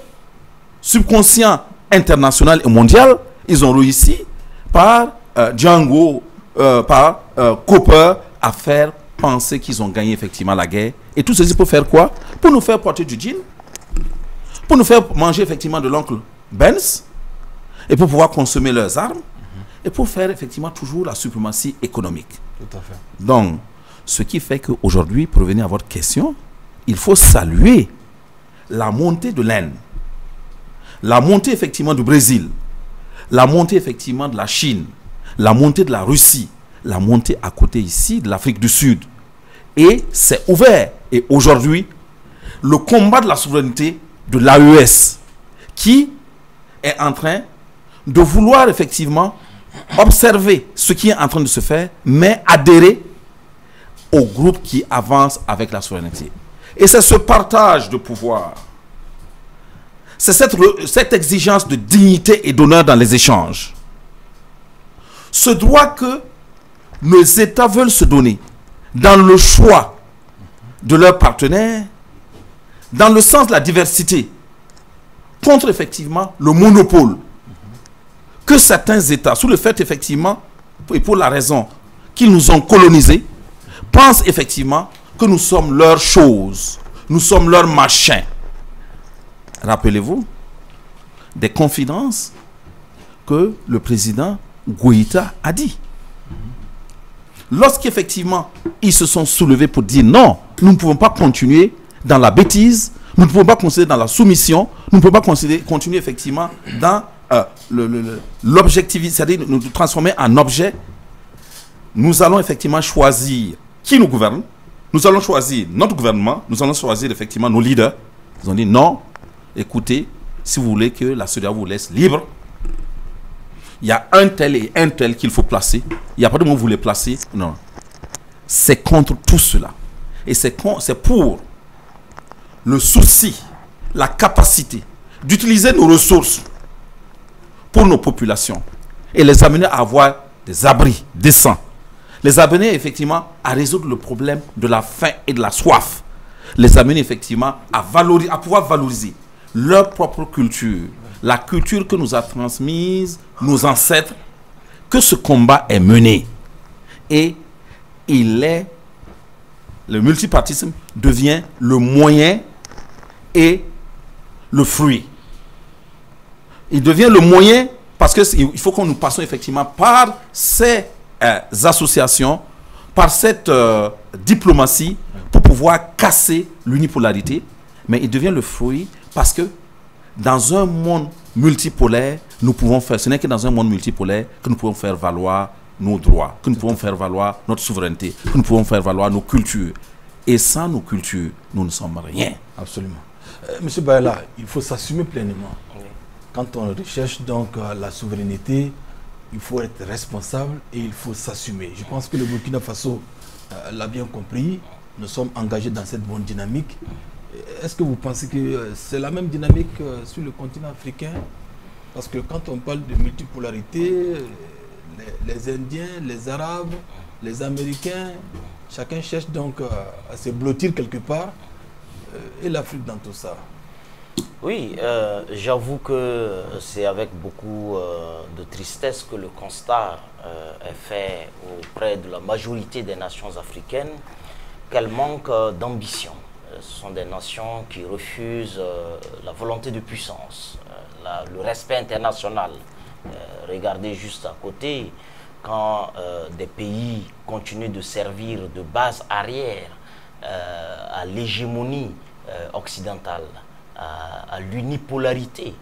subconscient international et mondial, ils ont réussi par Django, par Cooper, à faire penser qu'ils ont gagné effectivement la guerre. Et tout ceci pour faire quoi? Pour nous faire porter du gin, pour nous faire manger effectivement de l'oncle Benz, et pour pouvoir consommer leurs armes, et pour faire effectivement toujours la suprématie économique. Tout à fait. Donc, ce qui fait qu'aujourd'hui, pour revenir à votre question, il faut saluer la montée de l'Inde, la montée effectivement du Brésil, la montée effectivement de la Chine, la montée de la Russie, la montée à côté ici de l'Afrique du Sud. Et c'est ouvert. Et aujourd'hui, le combat de la souveraineté de l'AES, qui est en train de vouloir effectivement observer ce qui est en train de se faire, mais adhérer au groupe qui avance avec la souveraineté. Et c'est ce partage de pouvoir, c'est cette exigence de dignité et d'honneur dans les échanges, ce droit que nos États veulent se donner dans le choix de leurs partenaires, dans le sens de la diversité, contre effectivement le monopole que certains États, sous le fait effectivement, et pour la raison qu'ils nous ont colonisés, pensent effectivement que nous sommes leur chose, nous sommes leur machin. Rappelez-vous des confidences que le président Goïta a dit. Lorsqu'effectivement ils se sont soulevés pour dire non, nous ne pouvons pas continuer dans la bêtise, nous ne pouvons pas continuer dans la soumission, nous ne pouvons pas continuer effectivement dans l'objectivité, c'est-à-dire nous transformer en objet. Nous allons effectivement choisir qui nous gouverne, nous allons choisir notre gouvernement, nous allons choisir effectivement nos leaders. Ils ont dit non, écoutez, si vous voulez que la CEDEAO vous laisse libre, il y a un tel et un tel qu'il faut placer. Il n'y a pas de moment où vous les placez. Non. C'est contre tout cela. Et c'est pour le souci, la capacité d'utiliser nos ressources pour nos populations et les amener à avoir des abris décents. Les amener effectivement à résoudre le problème de la faim et de la soif. Les amener effectivement à pouvoir valoriser leur propre culture, la culture que nous a transmise nos ancêtres, que ce combat est mené. Et le multipartisme devient le moyen et le fruit. Il devient le moyen parce qu'il faut que nous passions effectivement par ces associations, par cette diplomatie pour pouvoir casser l'unipolarité. Mais il devient le fruit parce que dans un monde multipolaire, nous pouvons faire, ce n'est que dans un monde multipolaire que nous pouvons faire valoir nos droits, que nous pouvons faire valoir notre souveraineté, que nous pouvons faire valoir nos cultures. Et sans nos cultures, nous ne sommes rien. Absolument. Monsieur Bayala, il faut s'assumer pleinement. Oui. Quand on recherche donc la souveraineté, il faut être responsable et il faut s'assumer. Je pense que le Burkina Faso l'a bien compris. Nous sommes engagés dans cette bonne dynamique. Est-ce que vous pensez que c'est la même dynamique sur le continent africain? Parce que quand on parle de multipolarité, les Indiens, les Arabes, les Américains, chacun cherche donc à se blottir quelque part. Et l'Afrique dans tout ça? Oui, j'avoue que c'est avec beaucoup de tristesse que le constat est fait auprès de la majorité des nations africaines qu'elles manquent d'ambition. Ce sont des nations qui refusent la volonté de puissance, le respect international. Regardez juste à côté, quand des pays continuent de servir de base arrière à l'hégémonie occidentale, à l'unipolarité.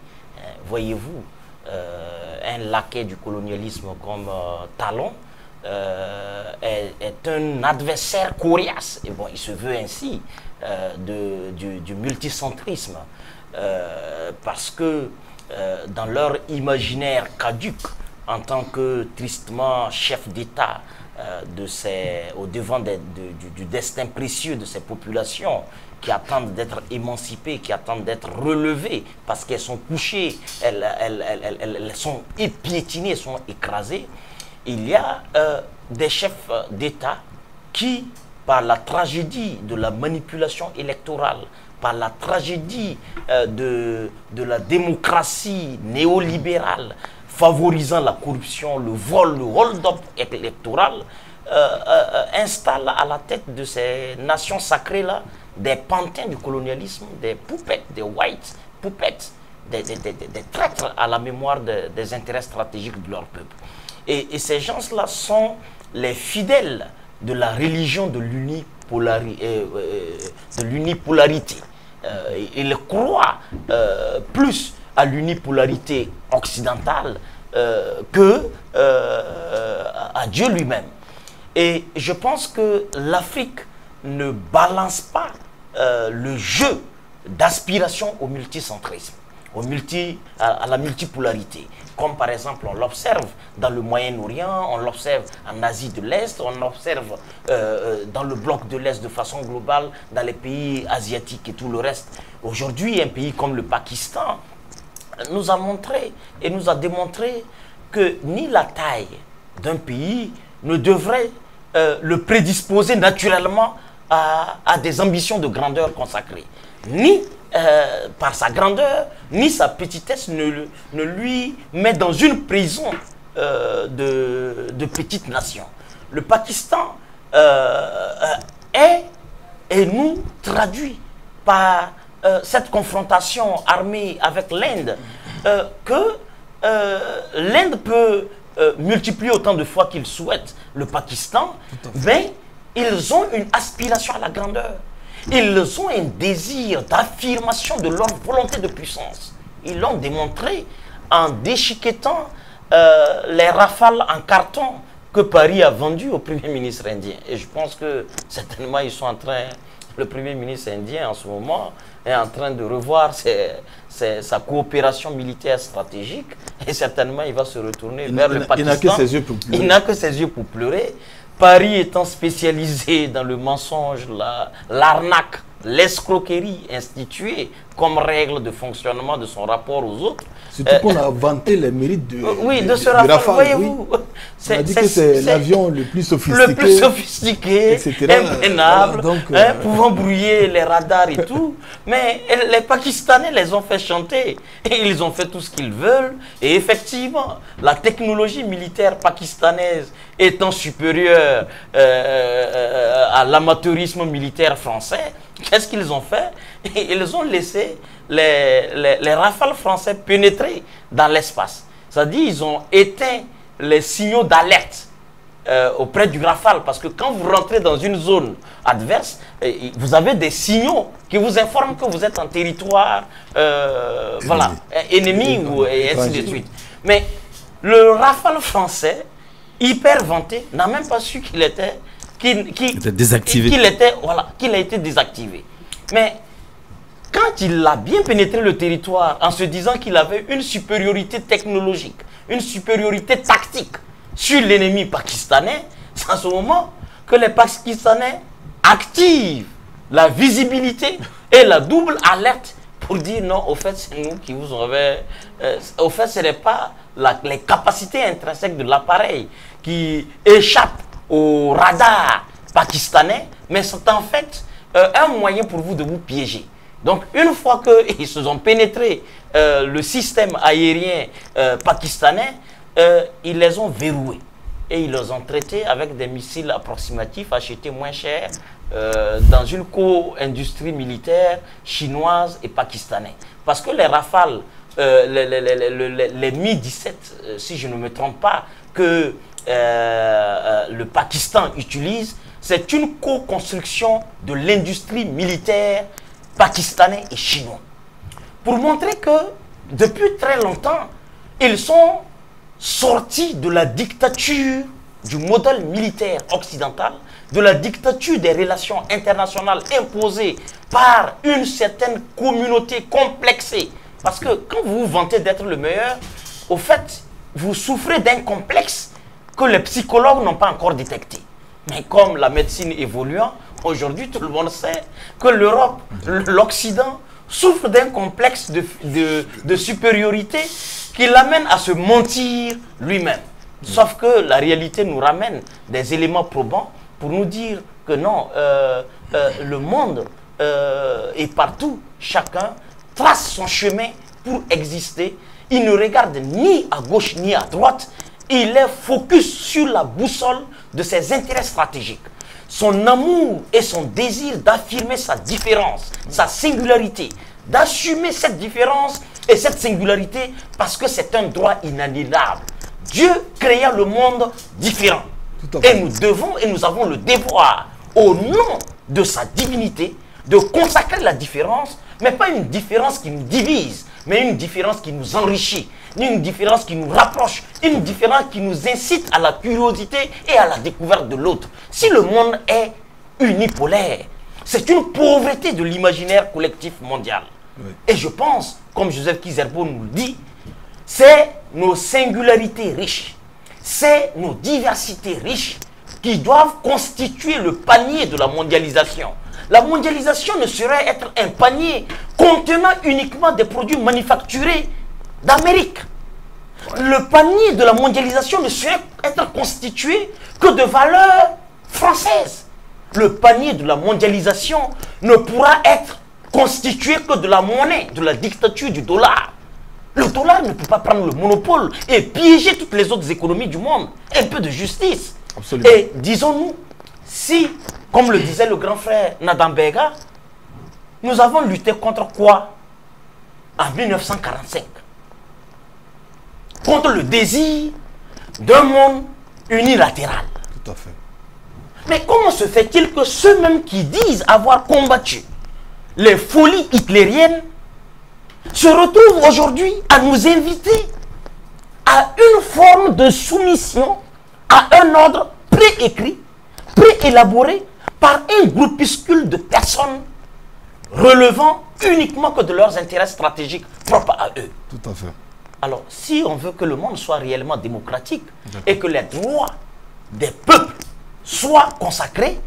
Voyez-vous, un laquais du colonialisme comme Talon est un adversaire coriace, et bon, il se veut ainsi du multicentrisme, parce que dans leur imaginaire caduc, en tant que tristement chef d'État au devant du destin précieux de ces populations qui attendent d'être émancipées, qui attendent d'être relevées parce qu'elles sont couchées, elles sont épiétinées, elles sont écrasées. Il y a des chefs d'État qui, par la tragédie de la manipulation électorale, par la tragédie de la démocratie néolibérale, favorisant la corruption, le vol, le hold-up électoral, installe à la tête de ces nations sacrées-là des pantins du colonialisme, des poupettes, des white poupettes, des traîtres à la mémoire des intérêts stratégiques de leur peuple. Et ces gens-là sont les fidèles de la religion de l'unipolarité. Ils croient plus à l'unipolarité occidentale que à Dieu lui-même. Et je pense que l'Afrique ne balance pas le jeu d'aspiration au multicentrisme, à la multipolarité. Comme par exemple, on l'observe dans le Moyen-Orient, on l'observe en Asie de l'Est, on l'observe dans le bloc de l'Est de façon globale, dans les pays asiatiques et tout le reste. Aujourd'hui, un pays comme le Pakistan nous a montré et nous a démontré que ni la taille d'un pays ne devrait le prédisposer naturellement à des ambitions de grandeur consacrée, ni par sa grandeur, ni sa petitesse ne lui met dans une prison de petite nation. Le Pakistan est et nous traduit par cette confrontation armée avec l'Inde, que l'Inde peut multiplier autant de fois qu'il souhaite le Pakistan, mais ils ont une aspiration à la grandeur. Ils ont un désir d'affirmation de leur volonté de puissance. Ils l'ont démontré en déchiquetant les rafales en carton que Paris a vendu au Premier ministre indien. Et je pense que certainement ils sont en train, le Premier ministre indien en ce moment est en train de revoir sa coopération militaire stratégique, et certainement il va se retourner vers le Pakistan. Il n'a que ses yeux pour pleurer. Il n'a que ses yeux pour pleurer. Paris étant spécialisé dans le mensonge, l'arnaque, l'escroquerie instituée comme règle de fonctionnement de son rapport aux autres. Surtout qu'on a vanté les mérites de ce Rafale, voyez-vous. Oui. On a dit que c'est l'avion le plus sophistiqué, imprenable, pouvant brouiller les radars et tout. Mais les Pakistanais les ont fait chanter. Et ils ont fait tout ce qu'ils veulent. Et effectivement, la technologie militaire pakistanaise étant supérieure à l'amateurisme militaire français, qu'est-ce qu'ils ont fait? Ils ont laissé les rafales français pénétrer dans l'espace. C'est-à-dire ils ont éteint les signaux d'alerte auprès du rafale, parce que quand vous rentrez dans une zone adverse, vous avez des signaux qui vous informent que vous êtes en territoire ennemi et ainsi de suite. Mais le rafale français, hyper vanté, n'a même pas su qu'il était désactivé. Qu'il a été désactivé. Mais quand il a bien pénétré le territoire en se disant qu'il avait une supériorité technologique, une supériorité tactique sur l'ennemi pakistanais, c'est à ce moment que les Pakistanais activent la visibilité et la double alerte pour dire non, au fait, c'est nous qui vous avons... au fait, ce n'est pas les capacités intrinsèques de l'appareil qui échappent au radar pakistanais, mais c'est en fait un moyen pour vous de vous piéger. Donc, une fois qu'ils se sont pénétrés le système aérien pakistanais, ils les ont verroués. Et ils les ont traités avec des missiles approximatifs achetés moins cher dans une co-industrie militaire chinoise et pakistanaise. Parce que les rafales, les Mi-17, si je ne me trompe pas, que le Pakistan utilise, c'est une co-construction de l'industrie militaire pakistanais et chinois. Pour montrer que depuis très longtemps, ils sont sortis de la dictature du modèle militaire occidental, de la dictature des relations internationales imposées par une certaine communauté complexée. Parce que quand vous vous vantez d'être le meilleur, au fait, vous souffrez d'un complexe que les psychologues n'ont pas encore détecté. Mais comme la médecine évoluant, aujourd'hui, tout le monde sait que l'Europe, l'Occident, souffre d'un complexe de supériorité qui l'amène à se mentir lui-même. Sauf que la réalité nous ramène des éléments probants pour nous dire que non, le monde est partout. Chacun trace son chemin pour exister. Il ne regarde ni à gauche ni à droite. Il est focus sur la boussole de ses intérêts stratégiques. Son amour et son désir d'affirmer sa différence, sa singularité, d'assumer cette différence et cette singularité parce que c'est un droit inaliénable. Dieu créa le monde différent. Et nous devons et nous avons le devoir, au nom de sa divinité, de consacrer la différence, mais pas une différence qui nous divise, mais une différence qui nous enrichit, une différence qui nous rapproche, une différence qui nous incite à la curiosité et à la découverte de l'autre. Si le monde est unipolaire, c'est une pauvreté de l'imaginaire collectif mondial. Oui. Et je pense, comme Joseph Kizerbo nous le dit, c'est nos singularités riches, c'est nos diversités riches qui doivent constituer le panier de la mondialisation. La mondialisation ne saurait être un panier contenant uniquement des produits manufacturés d'Amérique. Le panier de la mondialisation ne saurait être constitué que de valeurs françaises. Le panier de la mondialisation ne pourra être constitué que de la monnaie, de la dictature du dollar. Le dollar ne peut pas prendre le monopole et piéger toutes les autres économies du monde. Un peu de justice. Absolument. Et disons-nous, si, comme le disait le grand frère Nadambega, nous avons lutté contre quoi en 1945? Contre le désir d'un monde unilatéral. Tout à fait. Mais comment se fait-il que ceux-mêmes qui disent avoir combattu les folies hitlériennes se retrouvent aujourd'hui à nous inviter à une forme de soumission à un ordre préécrit, préélaboré par un groupuscule de personnes relevant uniquement que de leurs intérêts stratégiques propres à eux? Tout à fait. Alors, si on veut que le monde soit réellement démocratique et que les droits des peuples soient consacrés,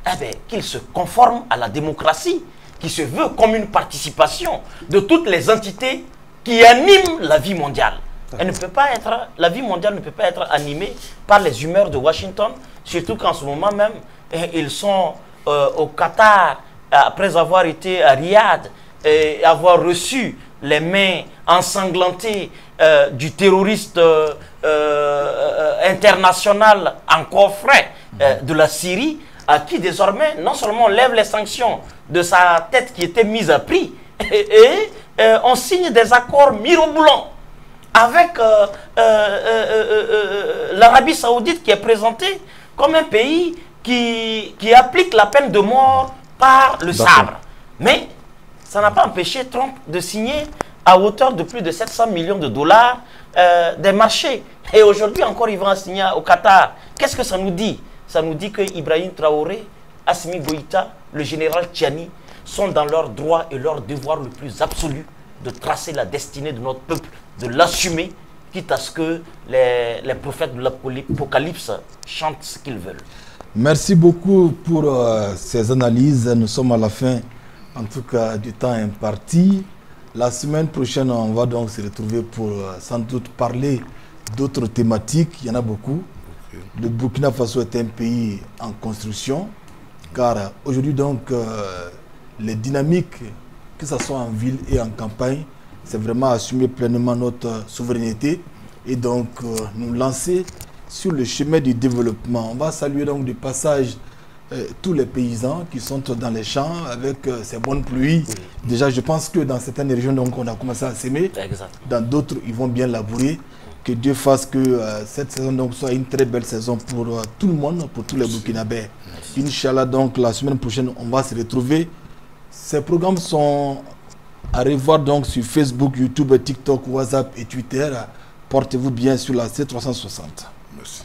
eh bien, qu'ils se conforment à la démocratie qui se veut comme une participation de toutes les entités qui animent la vie mondiale. La vie mondiale ne peut pas être animée par les humeurs de Washington, surtout qu'en ce moment même, ils sont au Qatar, après avoir été à Riyad et avoir reçu les mains ensanglantées du terroriste international encore frais de la Syrie, à qui désormais, non seulement on lève les sanctions de sa tête qui était mise à prix, et on signe des accords mirobolants avec l'Arabie Saoudite qui est présentée comme un pays qui applique la peine de mort par le sabre. Mais ça n'a pas empêché Trump de signer à hauteur de plus de 700 millions de dollars des marchés. Et aujourd'hui encore, ils vont signer au Qatar. Qu'est-ce que ça nous dit? Ça nous dit que Ibrahim Traoré, Assimi Goïta, le général Tchiani sont dans leur droit et leur devoir le plus absolu de tracer la destinée de notre peuple, de l'assumer, quitte à ce que les prophètes de l'Apocalypse chantent ce qu'ils veulent. Merci beaucoup pour ces analyses. Nous sommes à la fin, en tout cas, du temps imparti. La semaine prochaine, on va donc se retrouver pour sans doute parler d'autres thématiques. Il y en a beaucoup. Le Burkina Faso est un pays en construction, car aujourd'hui, donc, les dynamiques, que ce soit en ville et en campagne, c'est vraiment assumer pleinement notre souveraineté et donc nous lancer sur le chemin du développement. On va saluer donc du passage tous les paysans qui sont dans les champs avec ces bonnes pluies. Oui. Déjà, je pense que dans certaines régions, donc, on a commencé à s'aimer. Dans d'autres, ils vont bien labourer. Que Dieu fasse que cette saison donc, soit une très belle saison pour tout le monde, pour tous les Burkinabés. Inch'Allah, donc, la semaine prochaine, on va se retrouver. Ces programmes sont à revoir donc sur Facebook, YouTube, TikTok, WhatsApp et Twitter. Portez-vous bien sur la C360. Merci.